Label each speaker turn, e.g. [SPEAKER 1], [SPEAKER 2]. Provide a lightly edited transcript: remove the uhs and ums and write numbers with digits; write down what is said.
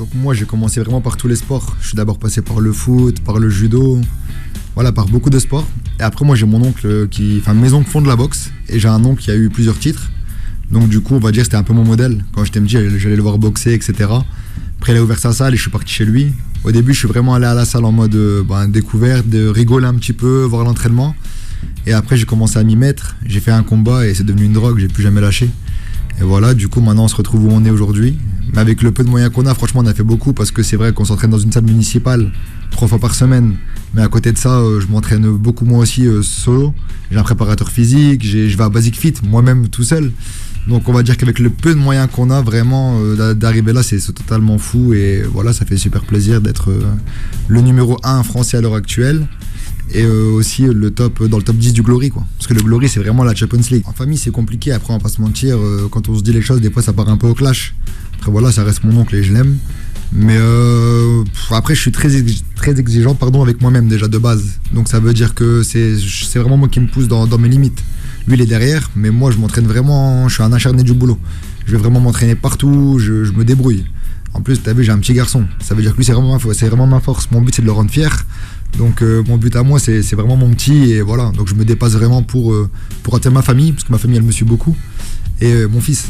[SPEAKER 1] Donc moi j'ai commencé vraiment par tous les sports. Je suis d'abord passé par le foot, par le judo, voilà, par beaucoup de sports. Et après moi j'ai mon oncle enfin mes oncles font de la boxe et j'ai un oncle qui a eu plusieurs titres. Donc du coup on va dire c'était un peu mon modèle. Quand j'étais petit j'allais le voir boxer, etc. Après il a ouvert sa salle et je suis parti chez lui. Au début je suis vraiment allé à la salle en mode découverte, de rigoler un petit peu, voir l'entraînement. Et après j'ai commencé à m'y mettre, j'ai fait un combat et c'est devenu une drogue, j'ai plus jamais lâché. Et voilà, du coup maintenant on se retrouve où on est aujourd'hui. Mais avec le peu de moyens qu'on a, franchement on a fait beaucoup parce que c'est vrai qu'on s'entraîne dans une salle municipale 3 fois par semaine. Mais à côté de ça, je m'entraîne beaucoup moi aussi solo. J'ai un préparateur physique, je vais à Basic Fit moi-même tout seul. Donc on va dire qu'avec le peu de moyens qu'on a, vraiment d'arriver là c'est totalement fou. Et voilà, ça fait super plaisir d'être le numéro 1 français à l'heure actuelle. Et aussi dans le top 10 du Glory quoi. Parce que le Glory c'est vraiment la Champions League. En famille c'est compliqué, après on va pas se mentir, quand on se dit les choses des fois ça part un peu au clash. Après voilà, ça reste mon oncle et je l'aime. Mais après je suis très exigeant avec moi-même déjà de base. Donc ça veut dire que c'est vraiment moi qui me pousse dans mes limites. Lui il est derrière, mais moi je m'entraîne vraiment, je suis un acharné du boulot. Je vais vraiment m'entraîner partout, je me débrouille. En plus t'as vu j'ai un petit garçon, ça veut dire que lui c'est vraiment ma force. Mon but c'est de le rendre fier. Donc mon but à moi c'est vraiment mon petit et voilà, donc je me dépasse vraiment pour atteindre ma famille, parce que ma famille elle me suit beaucoup, et mon fils.